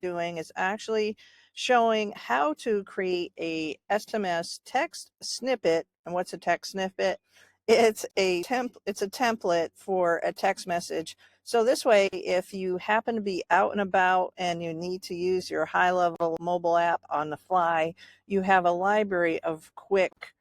doing is actually showing how to create a SMS text snippet. And what's a text snippet? It's a template for a text message. So this way, if you happen to be out and about and you need to use your HighLevel mobile app on the fly, you have a library of quick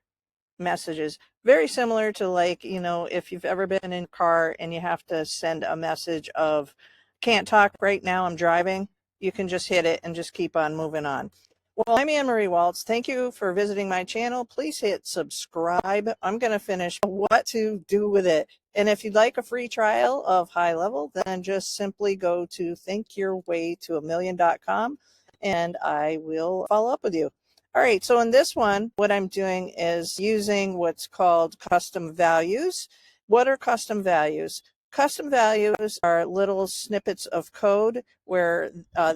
messages, very similar to, like, if you've ever been in a car and you have to send a message of can't talk right now, I'm driving, you can just hit it and just keep on moving on. Well, I'm Ann Marie Walts. Thank you for visiting my channel. Please hit subscribe. I'm going to finish what to do with it. And if you'd like a free trial of HighLevel, then just simply go to thinkyourwaytoamillion.com and I will follow up with you. All right, so in this one, what I'm doing is using what's called custom values. What are custom values? Custom values are little snippets of code where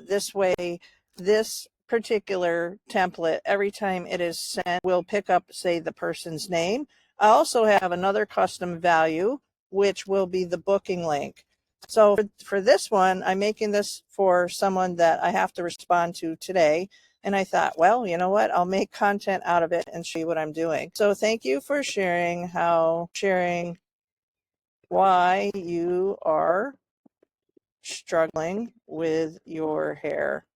this way, this particular template, every time it is sent, will pick up, say, the person's name. I also have another custom value, which will be the booking link. So for this one, I'm making this for someone that I have to respond to today. And I thought, well, you know what? I'll make content out of it and show you what I'm doing. So thank you for sharing why you are struggling with your hair.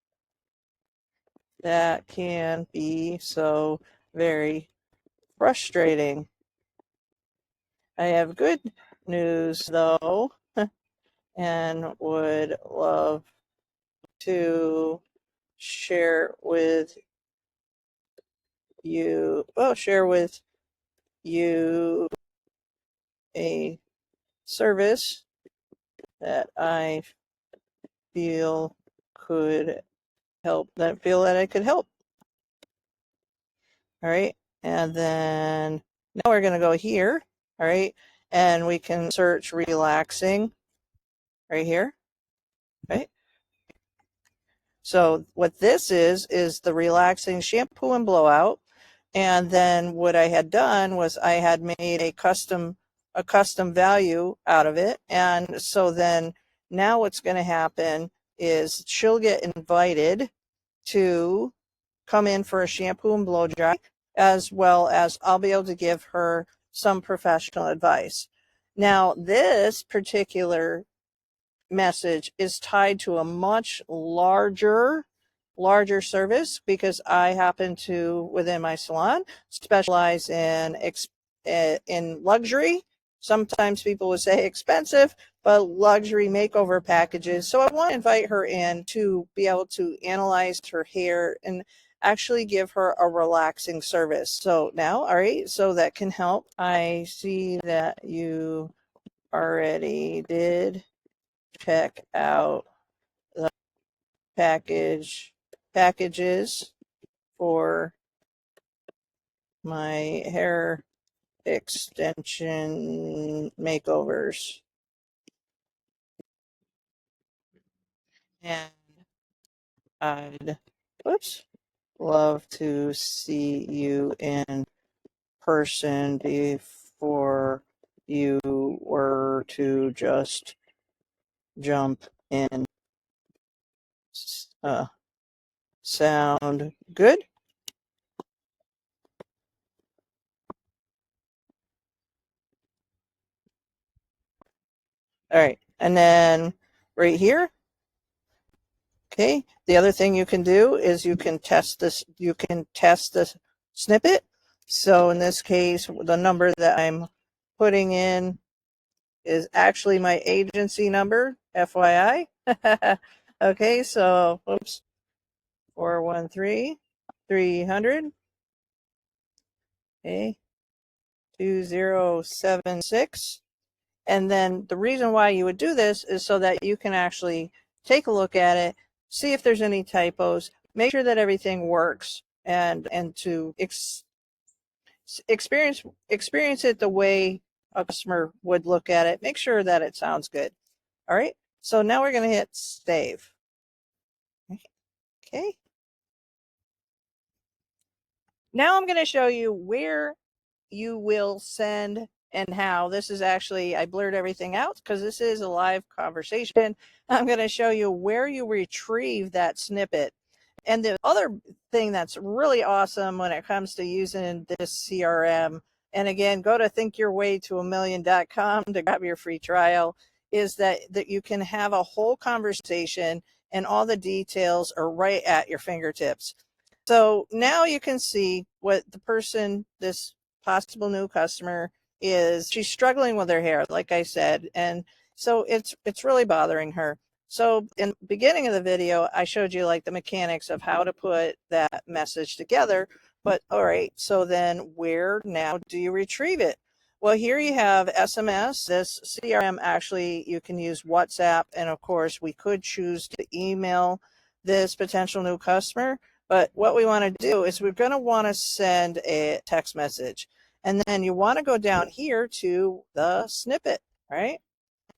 That can be so very frustrating. I have good news though, and would love to share with you a service that I feel could help, that I could help. All right, and then now we're going to go here. All right, and we can search relaxing right here. Right, so what this is the relaxing shampoo and blowout. And then what I had done was I had made a custom value out of it. And so then now what's going to happen is she'll get invited to come in for a shampoo and blow dry, as well as I'll be able to give her some professional advice. Now, this particular message is tied to a much larger service, because I happen to, within my salon, specialize in luxury. Sometimes people would say expensive, but luxury makeover packages. So I want to invite her in to be able to analyze her hair and actually give her a relaxing service. So now, all right, so that can help. I see that you already did check out the packages for my hair extension makeovers, and I'd love to see you in person before you were to just jump in. Sound good? All right, and then right here, okay, the other thing you can do is you can test this snippet. So in this case, the number that I'm putting in is actually my agency number, FYI. Okay, so 413-300, okay, 2076. And then the reason why you would do this is so that you can actually take a look at it, see if there's any typos, make sure that everything works, and to experience it the way a customer would look at it. Make sure that it sounds good. All right. So now we're going to hit save. Okay. Now I'm going to show you where you will send and how this is actually, I blurred everything out because this is a live conversation. I'm going to show you where you retrieve that snippet. And the other thing that's really awesome when it comes to using this CRM, and again, go to thinkyourwaytoamillion.com to grab your free trial, is that you can have a whole conversation and all the details are right at your fingertips. So now you can see what the person, this possible new customer, is. She's struggling with her hair, like I said, and so it's really bothering her. So in the beginning of the video, I showed you like the mechanics of how to put that message together. But all right, so then where now do you retrieve it? Well, here you have SMS. This CRM, actually, you can use WhatsApp. And of course, we could choose to email this potential new customer. But what we want to do is we're going to want to send a text message. And then you want to go down here to the snippet, right?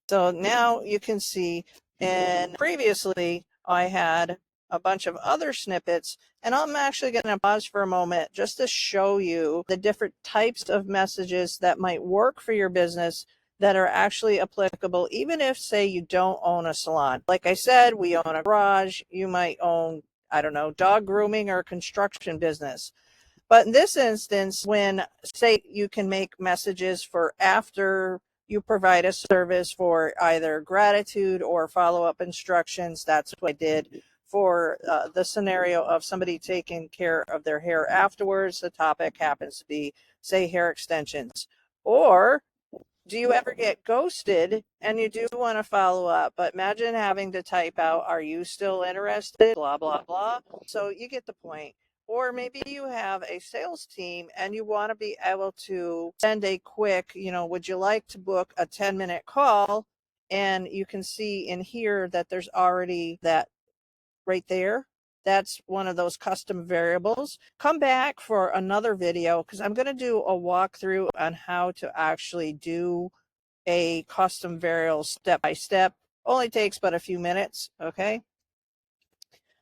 So now you can see, and previously I had a bunch of other snippets, and I'm actually going to pause for a moment just to show you the different types of messages that might work for your business that are actually applicable, even if, say, you don't own a salon. Like I said, we own a garage. You might own, I don't know, dog grooming or construction business. But in this instance, when, say, you can make messages for after you provide a service for either gratitude or follow-up instructions. That's what I did for the scenario of somebody taking care of their hair afterwards. The topic happens to be, say, hair extensions. Or do you ever get ghosted and you do want to follow up, but imagine having to type out, are you still interested, blah, blah, blah. So you get the point. Or maybe you have a sales team and you want to be able to send a quick, would you like to book a 10-minute call? And you can see in here that there's already that right there. That's one of those custom variables. Come back for another video because I'm going to do a walkthrough on how to actually do a custom variable step by step. Only takes but a few minutes. Okay.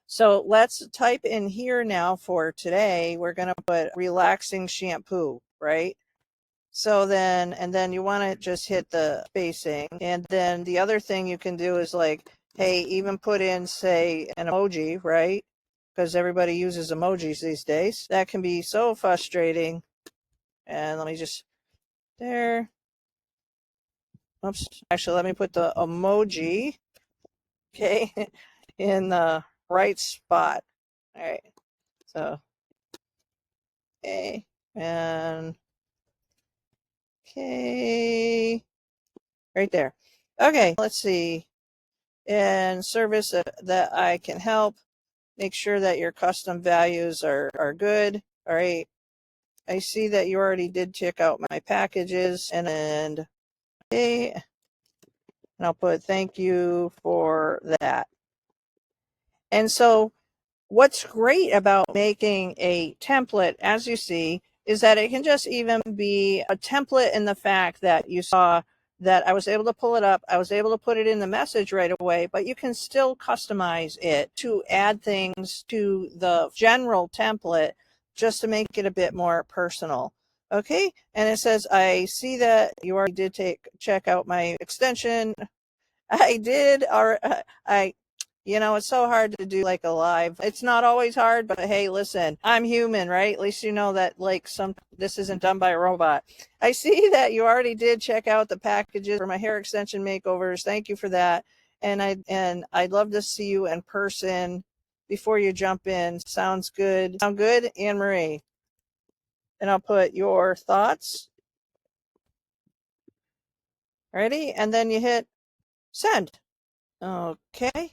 So let's type in here now for today. We're going to put relaxing shampoo, right? So then, and then you want to just hit the spacing. And then the other thing you can do is like, hey, even put in, say, an emoji, right? Because everybody uses emojis these days. That can be so frustrating. And let me just, there. Oops. Actually, let me put the emoji, okay, in the right spot. All right. So, okay. And, okay. Right there. Okay. Let's see. And service that I can help. Make sure that your custom values are good. All right. I see that you already did check out my packages, and okay, and I'll put thank you for that. And so what's great about making a template, as you see, is that it can just even be a template in the fact that you saw that I was able to pull it up. I was able to put it in the message right away, but you can still customize it to add things to the general template just to make it a bit more personal. Okay. And it says, I see that you already did check out my extension. I did, or it's so hard to do like a live. It's not always hard, but hey, listen, I'm human, right? At least you know that like this isn't done by a robot. I see that you already did check out the packages for my hair extension makeovers. Thank you for that. And I'd love to see you in person before you jump in. Sounds good. Sound good, Ann Marie? And I'll put your thoughts. Ready? And then you hit send. Okay.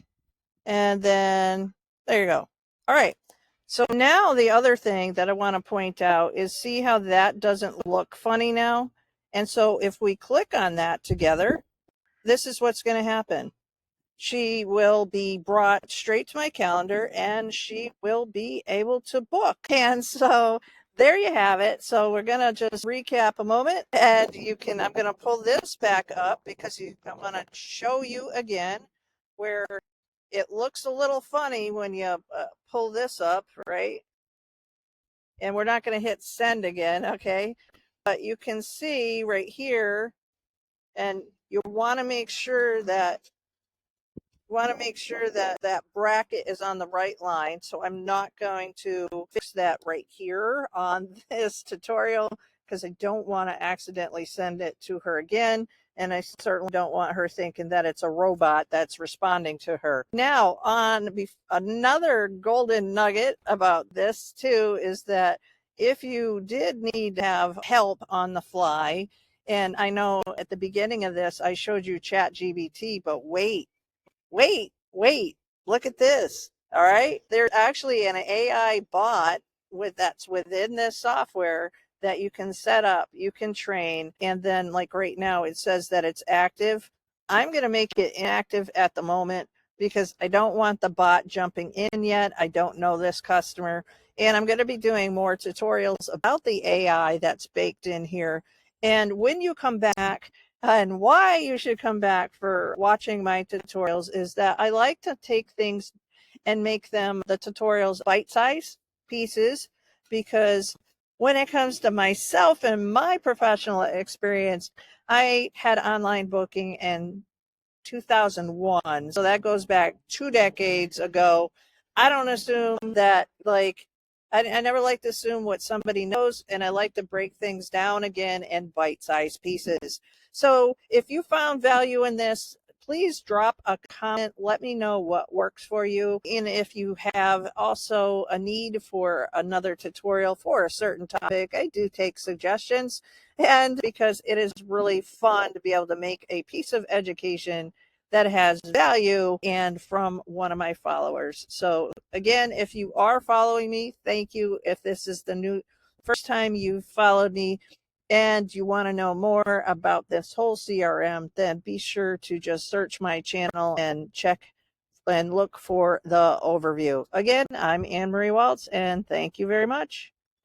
And then there you go. All right. So now the other thing that I want to point out is see how that doesn't look funny now. And so if we click on that together, this is what's going to happen. She will be brought straight to my calendar and she will be able to book. And so there you have it. So we're going to just recap a moment, and I'm going to pull this back up because I want to show you again where it looks a little funny when you pull this up, right? And we're not going to hit send again, okay? But you can see right here, and you want to make sure that that bracket is on the right line. So I'm not going to fix that right here on this tutorial because I don't want to accidentally send it to her again. And I certainly don't want her thinking that it's a robot that's responding to her. Now, on another golden nugget about this too is that if you did need to have help on the fly, and I know at the beginning of this, I showed you ChatGPT, but wait, look at this. All right. There's actually an AI bot that's within this software that you can set up, you can train, and then like right now it says that it's active. I'm going to make it inactive at the moment because I don't want the bot jumping in yet. I don't know this customer, and I'm going to be doing more tutorials about the AI that's baked in here. And when you come back, and why you should come back for watching my tutorials is that I like to take things and make them, the tutorials, bite-sized pieces, because when it comes to myself and my professional experience, I had online booking in 2001. So that goes back 2 decades ago. I don't assume that, like, I never like to assume what somebody knows, and I like to break things down again in bite-sized pieces. So if you found value in this, please drop a comment. Let me know what works for you. And if you have also a need for another tutorial for a certain topic, I do take suggestions. And because it is really fun to be able to make a piece of education that has value and from one of my followers. So again, if you are following me, thank you. If this is the first time you've followed me and you want to know more about this whole CRM, then be sure to just search my channel and check and look for the overview. Again, I'm Ann Marie Walts, and thank you very much.